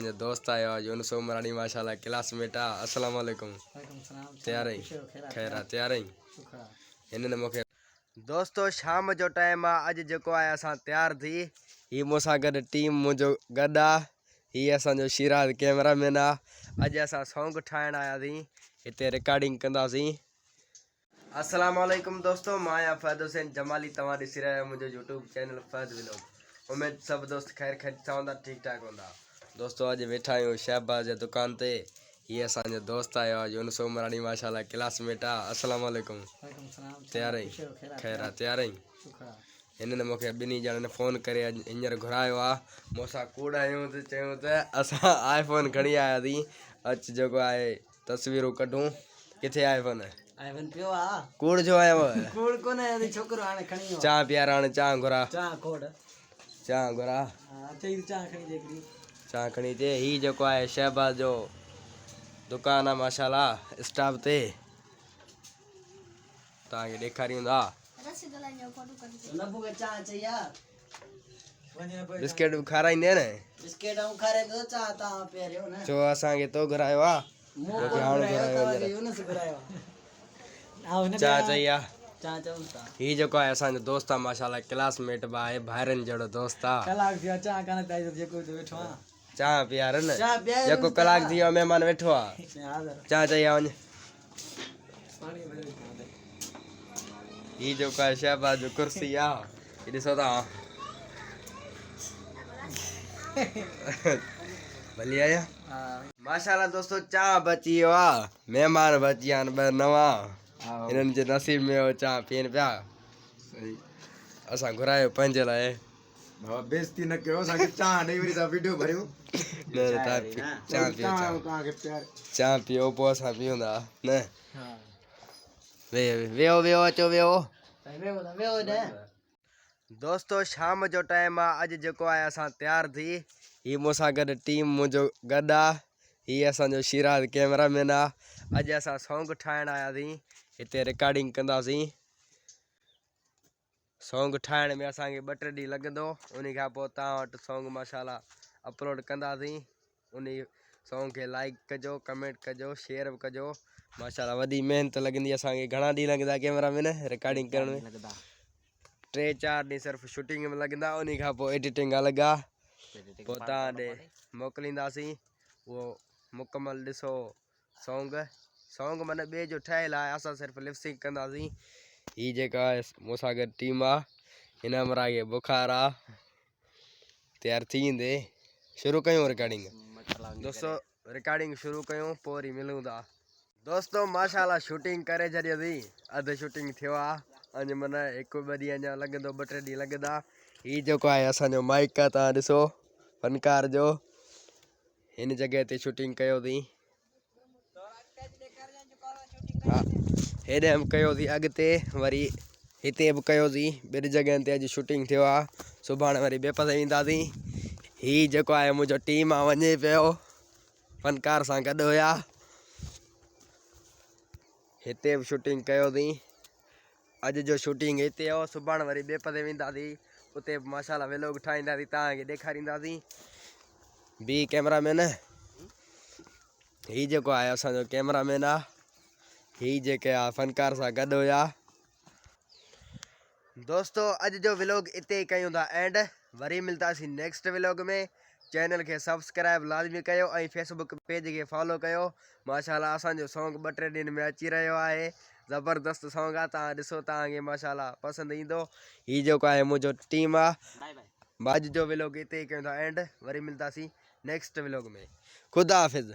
असांजो दोस्त आयो आहे यूनुस उमरानी माशाल्लाह क्लासमेट आहे। अस्सलाम वालेकुम। तैयार आई खैर आहे तैयार आई हिन मूंखे दोस्तो शाम जो टाइम आहे। अॼु जेको आहे असां तैयार थी ही मूंसां गॾु टीम मुंहिंजो गॾु आहे। हीअ असांजो शिराज कैमरामैन आहे। अॼु असां सॉन्ग ठाहिण आयासीं हिते रिकॉर्डिंग कंदासीं। अस्सलाम वालेकुम दोस्तो, मां आहियां फहद हुसैन जमाली। तव्हां ॾिसी रहिया आहियो मुंहिंजो यूट्यूब चैनल फहद व्लॉग। उमेद सब दोस्त खैर खैरियत हूंदा, ठीक ठाक हूंदा। दोस्तों अॼु वेठा आहियूं शहबाज जे दुकान ते। हीअ असांजो दोस्त आयो आहे यूनुस उमरानी माशाल्लाह क्लासमेट आहे। अस्सलाम वालेकुम। तैयार आई खैर आहे तैयार आई हिन मूंखे ॿिन्ही ॼणनि फ़ोन करे हींअर घुरायो आहे। मूंसां कूड़ आहियूं त चयूं त असां आईफोन खणी आयासीं। अच जेको आहे तस्वीरूं कढूं। किथे आईफोन पियो आ कूड़ जो आयो कूड़ कोने छोकरो हाणे खणी चा प्यार हाणे चा घुरा चा घुरा चा खणी ते ही जेको आहे शहबाज जो दुकान आहे माशाल्लाह स्टाफ ते तव्हांखे ॾेखारियूं था। बिस्किट बि खाराईंदे न छो असांखे तो घुरायो आहे चा चई आहे। ही जेको आहे असांजो दोस्त आहे माशाल्लाह क्लासमेट बि आहे, भाइरनि जहिड़ो दोस्त आहे। चा प्यार न जेको कलाक थी वियो महिमान वेठो आहे चा चई आहे वञ। ही जेको आहे शहबाज जो कुर्सी आहे ॾिसो था भली आया माशाल्लाह दोस्तों। चा बची वियो आहे, महिमान बची विया आहिनि ॿ नवां। हिननि जे नसीब में हो चा पीअनि पिया। असां घुरायो पंहिंजे लाइ। बेइज्जती न कयो, असांखे चाह ॾेई वरी तव्हां वीडियो भरियो। चा पियो पोइ असां पीऊंदा न। वेहो वेहो अचो वेहो दोस्तो शाम जो टाइम आहे। अॼु जेको आहे असां तैयार थी ही मूंसां गॾु टीम मुंहिंजो गॾु आहे। हीअ असांजो शिराज कैमरामैन आहे। अॼु असां सॉन्ग ठाहिण आयासीं हिते रिकॉर्डिंग कंदासीं। सॉन्ग ठाहिण में असांखे 2-3 ॾींहं लॻंदो। उन खां पोइ तव्हां वटि सॉन्ग माशाल्लाह अपलोड कंदासीं। उन सॉन्ग खे लाइक कजो, कमेंट कजो, शेयर बि कजो। माशाल्लाह वॾी महिनत लॻंदी असांखे। घणा ॾींहं लॻंदा कैमरामैन रिकॉर्डिंग करण में? 3-4 ॾींहं सिर्फ़ु शूटिंग में लॻंदा। उन खां पोइ एडिटिंग अलॻि आहे, पोइ तव्हां ॾे मोकिलींदासीं। उहो मुकमल ॾिसो सॉन्ग माना ॿिए जो ठहियलु आहे, असां सिर्फ़ु लिपसिंग कंदासीं। ही जेका आहे मूंसां गॾु टीम आहे। हिन हमरा खे बुखार आहे, तैयार थी ईंदे शुरू कयूं रिकॉर्डिंग। दोस्तों रिकॉर्डिंग शुरू कयूं पोइ वरी मिलूं था। दोस्तों माशाल्लाह शूटिंग करे छॾियोसीं, अधु शूटिंग थियो आहे। अञु माना 1-2 ॾींहं अञा लॻंदो, 2-3 ॾींहं लॻंदा। ही जेको आहे असांजो माइक आहे, तव्हां ॾिसो फनकार जो। हिन जॻह ते शूटिंग कयोसीं। हा हेॾे बि कयोसीं, अॻिते वरी हिते बि कयोसीं। 2 जॻहियुनि ते अॼु शूटिंग थियो आहे। सुभाणे वरी ॿिए पासे ईंदासीं। ही जेको आहे मुंहिंजो टीम आहे वञे पियो, फनकार सां गॾु हुया। हिते बि शूटिंग कयोसीं। अॼु जो शूटिंग हिते हो, सुभाणे वरी ॿिए पासे वेंदासीं। उते बि माशाल्लाह व्लॉग ठाहींदासीं, तव्हांखे ॾेखारींदासीं। बी कैमरामैन ही जेको आहे असांजो कैमरामैन आहे। ही जेके आहे फनकार सां गॾु हुया। दोस्तों अॼु जो व्लॉग इते ई कयूं था एंड। वरी मिलंदासीं नेक्स्ट व्लॉग में। चैनल खे सब्सक्राइब लाज़मी कयो ऐं फेसबुक पेज खे फॉलो कयो। माशाल्लाह असांजो सॉन्ग 2-3 ॾींहंनि में अची रहियो आहे। ज़बरदस्त सॉन्ग आहे, तव्हां ॾिसो तव्हांखे माशाल्लाह पसंदि ईंदो। ही जेको आहे मुंहिंजो टीम आहे। अॼु जो व्लॉग इते ई कयूं था एंड। वरी मिलंदासीं नेक्स्ट व्लॉग में। ख़ुदा हाफ़िज़।